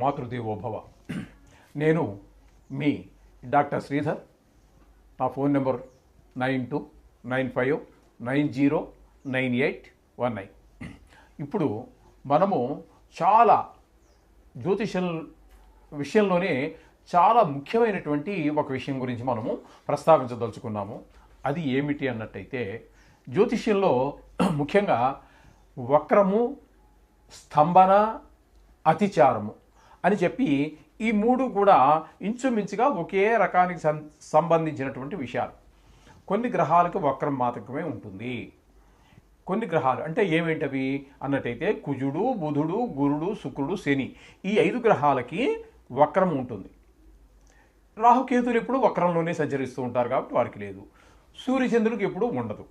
మాతృదేవోభవ. నేను మీ డాక్టర్ శ్రీధర్. నా phone number 9295909819. ఇప్పుడు మనము చాలా జ్యోతిషం విషయంలోనే చాలా ముఖ్యమైనటువంటి ఒక విషయం గురించి మనము ప్రస్తావించదలుచుకున్నాము. అది ఏమిటి అన్నట్టయితే, జ్యోతిష్యంలో ముఖ్యంగా వక్రము, స్తంభన, అతిచారము అని చెప్పి ఈ మూడు కూడా ఇంచుమించుగా ఒకే రకానికి సంబంధించినటువంటి విషయాలు. కొన్ని గ్రహాలకు వక్రం మాత్రమే ఉంటుంది. కొన్ని గ్రహాలు అంటే ఏమేంటవి అన్నట్టయితే కుజుడు, బుధుడు, గురుడు, శుక్రుడు, శని, ఈ 5 గ్రహాలకి వక్రం ఉంటుంది. రాహుకేతులు ఎప్పుడు వక్రంలోనే సంచరిస్తూ ఉంటారు కాబట్టి వారికి లేదు. సూర్యచంద్రుడికి ఎప్పుడు ఉండదు.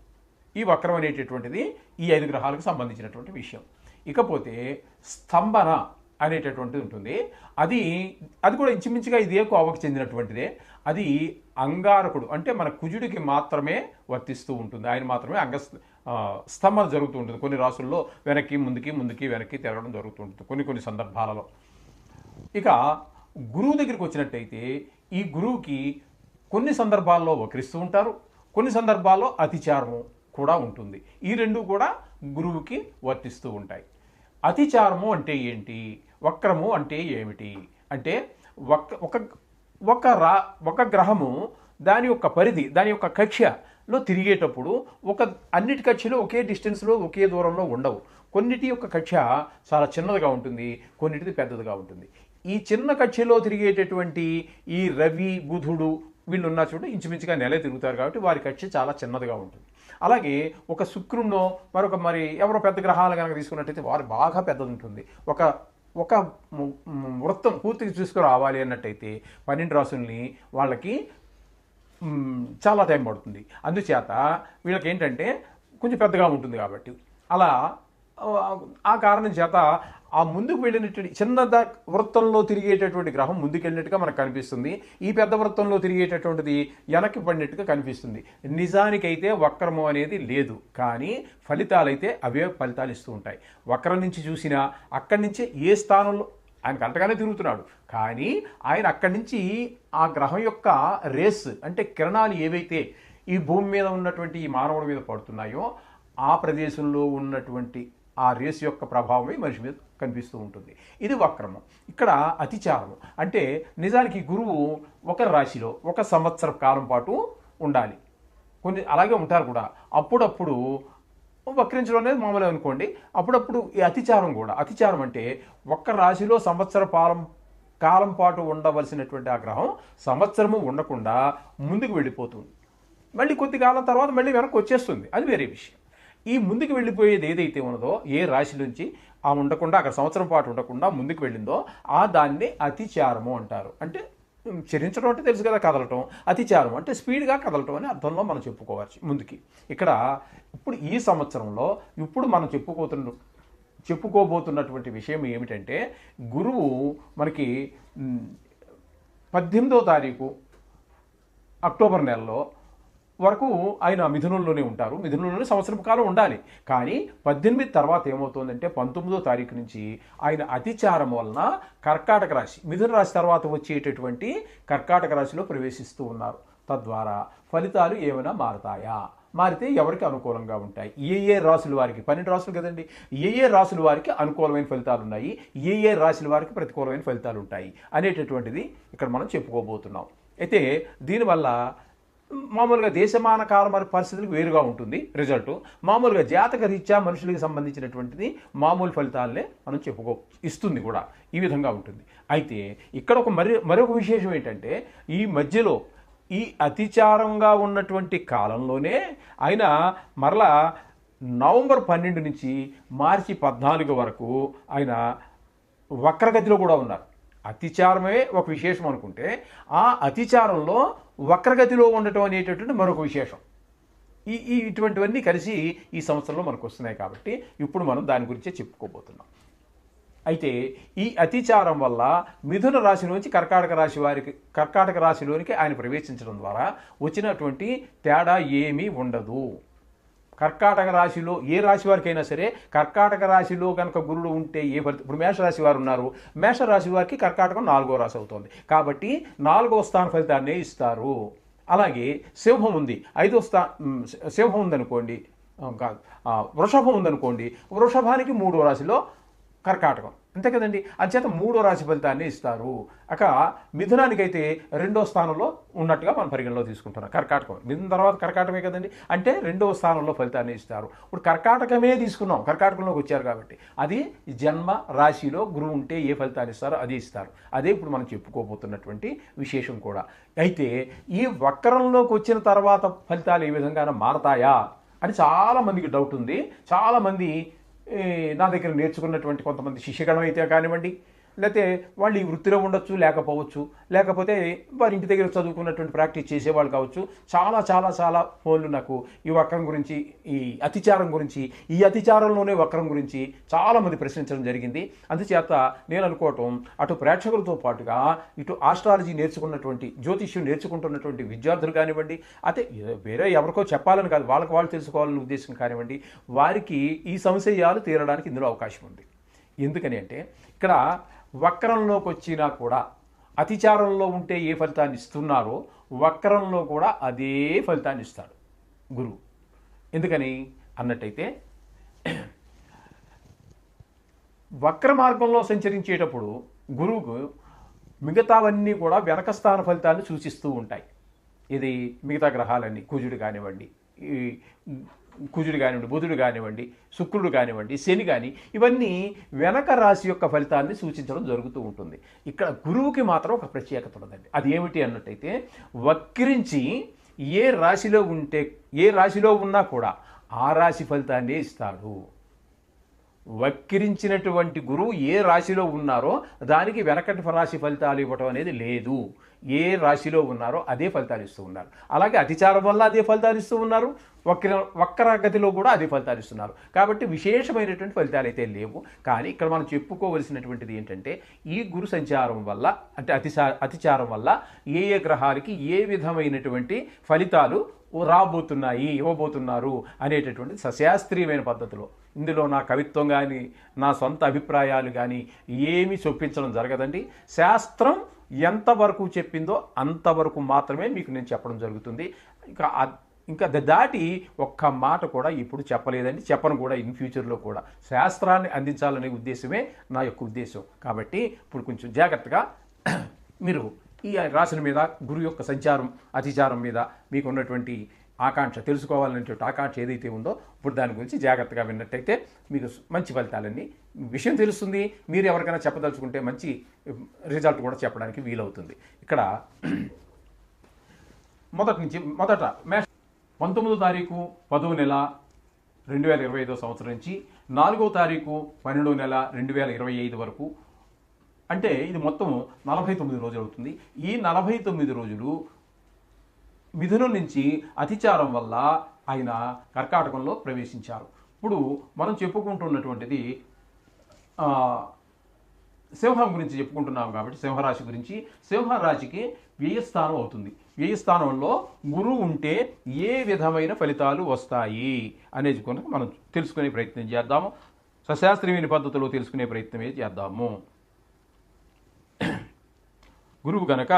ఈ వక్రం అనేటటువంటిది ఈ 5 గ్రహాలకు సంబంధించినటువంటి విషయం. ఇకపోతే స్తంభన అనేటటువంటిది ఉంటుంది. అది కూడా ఇంచుమించుగా ఇదే కోవకు చెందినటువంటిదే. అది అంగారకుడు అంటే మన కుజుడికి మాత్రమే వర్తిస్తూ ఉంటుంది. ఆయన మాత్రమే స్తంభన జరుగుతూ ఉంటుంది. కొన్ని రాసుల్లో వెనక్కి ముందుకి వెనక్కి తిరగడం జరుగుతూ ఉంటుంది కొన్ని సందర్భాలలో. ఇక గురువు దగ్గరికి వచ్చినట్టయితే ఈ గురువుకి కొన్ని సందర్భాల్లో వక్రిస్తూ ఉంటారు, కొన్ని సందర్భాల్లో అతిచారము కూడా ఉంటుంది. ఈ రెండు కూడా గురువుకి వర్తిస్తూ ఉంటాయి. అతిచారము అంటే ఏంటి, వక్రము అంటే ఏమిటి అంటే, ఒక గ్రహము దాని యొక్క పరిధి, దాని యొక్క కక్షలో తిరిగేటప్పుడు అన్నిటి కక్షలు ఒకే డిస్టెన్స్లో ఒకే దూరంలో ఉండవు. కొన్నిటి యొక్క కక్ష చాలా చిన్నదిగా ఉంటుంది, కొన్నిటిది పెద్దదిగా ఉంటుంది. ఈ చిన్న కక్షలో తిరిగేటటువంటి ఈ రవి, బుధుడు వీళ్ళు ఉన్న చోట ఇంచుమించుగా నెల తిరుగుతారు కాబట్టి వారి కక్ష చాలా చిన్నదిగా ఉంటుంది. అలాగే ఒక శుక్రుడినో మరి ఎవరో పెద్ద గ్రహాలు కనుక తీసుకున్నట్టయితే వారు బాగా పెద్దది ఉంటుంది. ఒక వృత్తం పూర్తిగా తీసుకురావాలి అన్నట్టయితే 12 రాసుల్ని వాళ్ళకి చాలా టైం పడుతుంది. అందుచేత వీళ్ళకి ఏంటంటే కొంచెం పెద్దగా ఉంటుంది కాబట్టి అలా ఆ కారణం చేత ఆ ముందుకు వెళ్ళినటువంటి చిన్న వృత్తంలో తిరిగేటటువంటి గ్రహం ముందుకు వెళ్ళినట్టుగా మనకు కనిపిస్తుంది. ఈ పెద్ద వృత్తంలో తిరిగేటటువంటిది వెనక్కి పడినట్టుగా కనిపిస్తుంది. నిజానికైతే వక్రము అనేది లేదు, కానీ ఫలితాలైతే అవే ఫలితాలు ఇస్తూ ఉంటాయి. వక్రం నుంచి చూసినా అక్కడి నుంచి ఏ స్థానంలో ఆయన కరెక్ట్గానే తిరుగుతున్నాడు, కానీ ఆయన అక్కడి నుంచి ఆ గ్రహం యొక్క రేస్ అంటే కిరణాలు ఏవైతే ఈ భూమి మీద ఉన్నటువంటి ఈ మానవుడి మీద పడుతున్నాయో ఆ ప్రదేశంలో ఉన్నటువంటి ఆ రేసు యొక్క ప్రభావమే మనిషి మీద కనిపిస్తూ ఉంటుంది. ఇది వక్రము. ఇక్కడ అతిచారము అంటే నిజానికి గురువు ఒక రాశిలో 1 సంవత్సర కాలం పాటు ఉండాలి. కొన్ని అలాగే ఉంటారు కూడా. అప్పుడప్పుడు వక్రించడం అనేది మామూలు అనుకోండి. అప్పుడప్పుడు ఈ అతిచారం అంటే ఒక్క రాశిలో సంవత్సర కాలం పాటు ఉండవలసినటువంటి ఆ గ్రహం సంవత్సరము ఉండకుండా ముందుకు వెళ్ళిపోతుంది. మళ్ళీ కొద్ది కాలం తర్వాత మళ్ళీ వెనక్కి వచ్చేస్తుంది. అది వేరే విషయం. ఈ ముందుకు వెళ్ళిపోయేది ఏదైతే ఉన్నదో, ఏ రాశి నుంచి ఉండకుండా అక్కడ సంవత్సరం పాటు ఉండకుండా ముందుకు వెళ్ళిందో దాన్ని అతిచారము అంటారు. అంటే చరించడం అంటే తెలుసు కదా, కదలటం. అతిచారం అంటే స్పీడ్గా కదలటం అనే అర్థంలో మనం చెప్పుకోవచ్చు ముందుకి. ఇక్కడ ఇప్పుడు ఈ సంవత్సరంలో ఇప్పుడు మనం చెప్పుకోబోతున్నటువంటి విషయం ఏమిటంటే, గురువు మనకి 18వ తారీఖు అక్టోబర్ నెలలో వరకు ఆయన మిథునంలోనే ఉంటారు. మిథునంలోనే సంవత్సరం కాలం ఉండాలి. కానీ 18 తర్వాత ఏమవుతుందంటే 19వ తారీఖు నుంచి ఆయన అతిచారం వలన కర్కాటక రాశి, మిథున రాశి తర్వాత వచ్చేటటువంటి కర్కాటక రాశిలో ప్రవేశిస్తూ ఉన్నారు. తద్వారా ఫలితాలు ఏమైనా మారుతాయా, మారితే ఎవరికి అనుకూలంగా ఉంటాయి, ఏ రాశుల వారికి 12 రాశులు కదండి, ఏ రాశుల వారికి అనుకూలమైన ఫలితాలు ఉన్నాయి, ఏ రాశుల వారికి ప్రతికూలమైన ఫలితాలు ఉంటాయి అనేటటువంటిది ఇక్కడ మనం చెప్పుకోబోతున్నాం. అయితే దీనివల్ల మామూలుగా దేశమాన కాల పరిస్థితులకు వేరుగా ఉంటుంది రిజల్ట్. మామూలుగా జాతక రీత్యా మనుషులకు సంబంధించినటువంటిది మామూలు ఫలితాలనే మనం ఇస్తుంది కూడా. ఈ విధంగా ఉంటుంది. అయితే ఇక్కడ మరొక విశేషం ఏంటంటే, ఈ మధ్యలో ఈ అతిచారంగా ఉన్నటువంటి కాలంలోనే ఆయన మరలా నవంబర్ 12 నుంచి మార్చి 14 వరకు ఆయన వక్రగతిలో కూడా ఉన్నారు. అతిచారమే ఒక విశేషం అనుకుంటే, ఆ అతిచారంలో వక్రగతిలో ఉండటం అనేటటువంటి మరొక విశేషం. ఇటువంటివన్నీ కలిసి ఈ సంవత్సరంలో మనకు వస్తున్నాయి కాబట్టి ఇప్పుడు మనం దాని గురించే చెప్పుకోబోతున్నాం. అయితే ఈ అతిచారం వల్ల మిథున రాశి నుంచి కర్కాటక రాశిలోనికి ఆయన ప్రవేశించడం ద్వారా వచ్చినటువంటి తేడా ఏమీ ఉండదు. కర్కాటక రాశిలో ఏ రాశి వారికైనా సరే కర్కాటక రాశిలో కనుక గురుడు ఉంటే ఏ ఫలితం, ఇప్పుడు మేషరాశి వారు ఉన్నారు, మేషరాశి వారికి కర్కాటకం 4వ రాశి అవుతుంది కాబట్టి 4వ స్థాన ఫలితాన్నే ఇస్తారు. అలాగే సింహం ఉంది, సింహం ఉందనుకోండి, కాదు వృషభం ఉందనుకోండి, వృషభానికి 3వ రాశిలో కర్కాటకం, అంతే కదండి. అంచేత 3వ రాశి ఫలితాన్ని ఇస్తారు. మిథునానికైతే 2వ స్థానంలో ఉన్నట్టుగా మనం పరిగణలో తీసుకుంటున్నాం. కర్కాటకం మిథున తర్వాత కర్కాటకమే కదండి, అంటే 2వ స్థానంలో ఫలితాన్ని ఇస్తారు. ఇప్పుడు కర్కాటకమే తీసుకున్నాం, కర్కాటకంలోకి వచ్చారు కాబట్టి అది జన్మ రాశిలో గురువు ఉంటే ఏ ఫలితాన్ని ఇస్తారో అది ఇస్తారు. అదే ఇప్పుడు మనం చెప్పుకోబోతున్నటువంటి విశేషం కూడా. అయితే ఈ వక్రంలోకి వచ్చిన తర్వాత ఫలితాలు ఏ విధంగా మారతాయా అని చాలామందికి డౌట్ ఉంది. చాలామంది నా దగ్గర నేర్చుకున్నటువంటి కొంతమంది శిష్యగణం అయితే కానివ్వండి, లేకపోతే వాళ్ళు ఈ వృత్తిలో ఉండొచ్చు, లేకపోతే వారి ఇంటి దగ్గర చదువుకున్నటువంటి ప్రాక్టీస్ చేసేవాళ్ళు కావచ్చు. చాలా చాలా చాలా ఫోన్లు నాకు ఈ వక్రం గురించి, ఈ అతిచారం గురించి, ఈ అతిచారంలోనే వక్రం గురించి చాలామంది ప్రశ్నించడం జరిగింది. అందుచేత నేను అనుకోవటం, అటు ప్రేక్షకులతో పాటుగా ఇటు ఆస్ట్రాలజీ నేర్చుకున్నటువంటి, జ్యోతిష్యం నేర్చుకుంటున్నటువంటి విద్యార్థులు కానివ్వండి, అయితే వేరే ఎవరికో చెప్పాలని కాదు, వాళ్ళకి వాళ్ళు తెలుసుకోవాలని ఉద్దేశం కానివ్వండి, వారికి ఈ సంశయాలు తీరడానికి ఇందులో అవకాశం ఉంది. ఎందుకని అంటే ఇక్కడ వక్రంలోకి వచ్చినా కూడా అతిచారంలో ఉంటే ఏ ఫలితాన్ని ఇస్తున్నారో వక్రంలో కూడా అదే ఫలితాన్ని ఇస్తాడు గురువు. ఎందుకని అన్నట్టయితే వక్ర మార్గంలో సంచరించేటప్పుడు గురువుకు మిగతావన్నీ కూడా వెనక స్థాన ఫలితాన్ని సూచిస్తూ ఉంటాయి. ఇది మిగతా గ్రహాలన్నీ, కుజుడు కానివ్వండి, బుధుడు కానివ్వండి, శుక్రుడు కానివ్వండి, శని కానీ, ఇవన్నీ వెనక రాశి యొక్క ఫలితాన్ని సూచించడం జరుగుతూ ఉంటుంది. ఇక్కడ గురువుకి మాత్రం ఒక ప్రత్యేకత ఉందండి. అది ఏమిటి అన్నట్టయితే వక్రించి ఏ రాశిలో ఉన్నా కూడా ఆ రాశి ఫలితాన్ని ఇస్తాడు. వక్రించినటువంటి గురువు ఏ రాశిలో ఉన్నారో దానికి వెనకటి రాశి ఫలితాలు ఇవ్వటం అనేది లేదు. ఏ రాశిలో ఉన్నారో అదే ఫలితాలు ఇస్తూ ఉన్నారు. అలాగే అతిచారం వల్ల అదే ఫలితాలు ఇస్తూ ఉన్నారు, వక్రగతిలో కూడా అదే ఫలితాలు ఇస్తున్నారు. కాబట్టి విశేషమైనటువంటి ఫలితాలు అయితే లేవు. కానీ ఇక్కడ మనం చెప్పుకోవలసినటువంటిది ఏంటంటే ఈ గురు సంచారం వల్ల, అంటే అతిచారం వల్ల ఏ గ్రహాలకి ఏ విధమైనటువంటి ఫలితాలు ఇవ్వబోతున్నారు అనేటటువంటి సశాస్త్రీయమైన పద్ధతిలో, ఇందులో నా కవిత్వం కానీ నా సొంత అభిప్రాయాలు కానీ ఏమీ చొప్పించడం జరగదండి. శాస్త్రం ఎంతవరకు చెప్పిందో అంతవరకు మాత్రమే మీకు నేను చెప్పడం జరుగుతుంది. ఇంకా దాటి ఒక్క మాట కూడా ఇప్పుడు చెప్పలేదండి, చెప్పను కూడా ఇన్ ఫ్యూచర్లో కూడా. శాస్త్రాన్ని అందించాలనే ఉద్దేశమే నా యొక్క ఉద్దేశం. కాబట్టి ఇప్పుడు కొంచెం జాగ్రత్తగా మీరు ఈ రాశుల మీద, గురువు యొక్క సంచారం అతిచారం మీద మీకు ఉన్నటువంటి ఆకాంక్ష, తెలుసుకోవాలనేటువంటి ఆకాంక్ష ఏదైతే ఉందో ఇప్పుడు దాని గురించి జాగ్రత్తగా విన్నట్టయితే మీకు మంచి ఫలితాలన్నీ విషయం తెలుస్తుంది. మీరు ఎవరికైనా చెప్పదలుచుకుంటే మంచి రిజల్ట్ కూడా చెప్పడానికి వీలవుతుంది. ఇక్కడ మొదట 19వ తారీఖు 10వ నెల 2025 సంవత్సరం నుంచి 4వ తారీఖు 12వ నెల 2025 వరకు, అంటే ఇది మొత్తం 49 రోజులు అవుతుంది. ఈ 49 రోజులు మిథునం నుంచి అతిచారం వల్ల ఆయన కర్కాటకంలో ప్రవేశించారు. ఇప్పుడు మనం చెప్పుకుంటున్నటువంటిది సింహం గురించి చెప్పుకుంటున్నాం కాబట్టి సింహరాశి గురించి. సింహరాశికి వ్యయస్థానం అవుతుంది. వ్యయస్థానంలో గురువు ఉంటే ఏ విధమైన ఫలితాలు వస్తాయి అనేది కనుక మనం తెలుసుకునే ప్రయత్నం చేద్దాము. సశాస్త్రీయమైన పద్ధతిలో తెలుసుకునే ప్రయత్నమే చేద్దాము. గురువు కనుక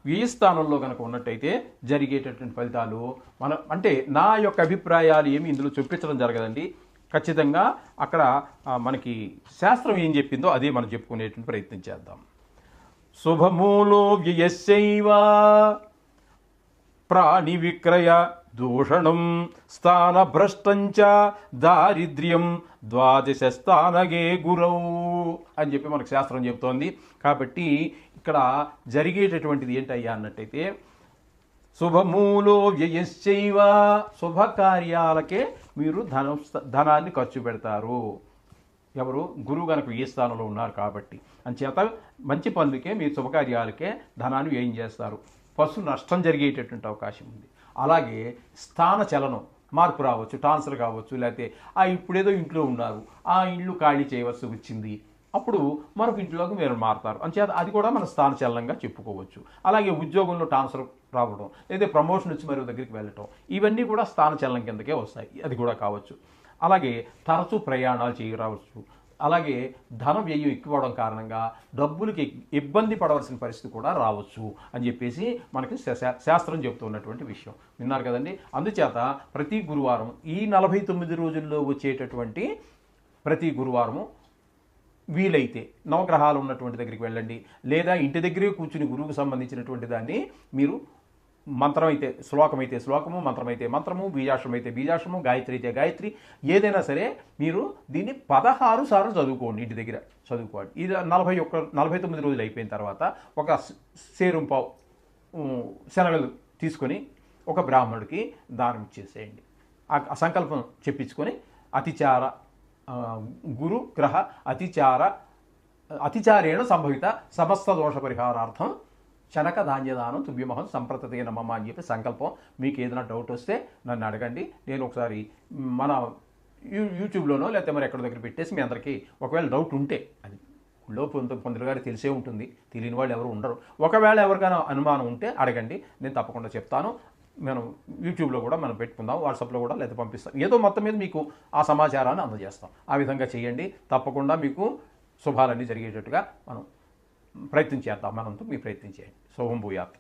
వ్యయస్థానంలో కనుక ఉన్నట్టయితే జరిగేటటువంటి ఫలితాలు అంటే నా యొక్క అభిప్రాయాలు ఏమి ఇందులో చూపించడం జరగదండి. ఖచ్చితంగా అక్కడ మనకి శాస్త్రం ఏం చెప్పిందో అదే మనం చెప్పుకునేటువంటి ప్రయత్నం చేద్దాం. శుభమూలో వ్యయస్యైవ ప్రాణి విక్రయ దూషణం స్థానభ్రష్టంచ దారిద్ర్యం ద్వాదశ స్థానగే గురౌ అని చెప్పి మనకు శాస్త్రం చెబుతోంది. కాబట్టి ఇక్కడ జరిగేటటువంటిది ఏంటయ్యా అన్నట్టయితే శుభమూలో వ్యయశ్చైవ, శుభకార్యాలకే మీరు ధనాన్ని ఖర్చు పెడతారు. ఎవరు? గురువు కనుక ఏ స్థానంలో ఉన్నారు కాబట్టి. అంచేత మంచి పనులకే, మీరు శుభకార్యాలకే ధనాన్ని వ్యయం చేస్తారు. పశు నష్టం జరిగేటటువంటి అవకాశం ఉంది. అలాగే స్థాన చలనం, మార్పు రావచ్చు, ట్రాన్స్ఫర్ కావచ్చు, లేకపోతే ఇప్పుడేదో ఇంట్లో ఉన్నారు, ఆ ఇల్లు ఖాళీ చేయవలసి వచ్చింది, అప్పుడు మరొక ఇంట్లోకి మీరు మారుతారు అంచేత అది కూడా మన స్థానచలనంగా చెప్పుకోవచ్చు. అలాగే ఉద్యోగంలో ట్రాన్స్ఫర్ రావడం, లేదా ప్రమోషన్ వచ్చి మరో దగ్గరికి వెళ్ళటం, ఇవన్నీ కూడా స్థానచలనం కిందకే వస్తాయి. అది కూడా కావచ్చు. అలాగే తరచూ ప్రయాణాలు చేయరావచ్చు. అలాగే ధన వ్యయం ఎక్కువడం కారణంగా డబ్బులకి ఇబ్బంది పడవలసిన పరిస్థితి కూడా రావచ్చు అని చెప్పేసి మనకి శాస్త్రం చెబుతున్నటువంటి విషయం. విన్నారు కదండి. అందుచేత ప్రతి గురువారం ఈ 49 రోజుల్లో వచ్చేటటువంటి ప్రతి గురువారము వీలైతే నవగ్రహాలు ఉన్నటువంటి దగ్గరికి వెళ్ళండి, లేదా ఇంటి దగ్గరే కూర్చుని గురువుకు సంబంధించినటువంటి దాన్ని మీరు మంత్రం అయితే శ్లోకం అయితే శ్లోకము, మంత్రం అయితే మంత్రము, బీజాక్షరం అయితే బీజాక్షరము, గాయత్రి అయితే గాయత్రి, ఏదైనా సరే మీరు దీన్ని 16 సార్లు చదువుకోండి. ఇంటి దగ్గర చదువుకోండి. ఇది 49 రోజులు అయిపోయిన తర్వాత ఒక సేరుం పావు శనగలు తీసుకొని ఒక బ్రాహ్మణుడికి దానం ఇచ్చేసేయండి. ఆ సంకల్పం చెప్పించుకొని అతిచార గురు గ్రహ అతిచారేణ సంభవిత సమస్త దోష పరిహారార్థం శనక ధాన్యదానం తుభ్యమహం సంప్రతతే నమః అని చెప్పి సంకల్పం. మీకు ఏదైనా డౌట్ వస్తే నన్ను అడగండి. నేను ఒకసారి మన యూట్యూబ్లోనో లేకపోతే మరి ఎక్కడి దగ్గర పెట్టేసి మీ అందరికీ ఒకవేళ డౌట్ ఉంటే, అది కొందరు గారు తెలిసే ఉంటుంది, తెలియని వాళ్ళు ఎవరు ఉండరు. ఒకవేళ ఎవరికైనా అనుమానం ఉంటే అడగండి, నేను తప్పకుండా చెప్తాను. మనం యూట్యూబ్లో కూడా మనం పెట్టుకుందాం, వాట్సాప్లో కూడా లేదా పంపిస్తాం. ఏదో మొత్తం మీద మీకు ఆ సమాచారాన్ని అందజేస్తాం. ఆ విధంగా చేయండి. తప్పకుండా మీకు శుభాలన్నీ జరిగేటట్టుగా మనం ప్రయత్నం చేద్దాం. మనంతో మీ ప్రయత్నం చేయండి. శుభం భూయాత్.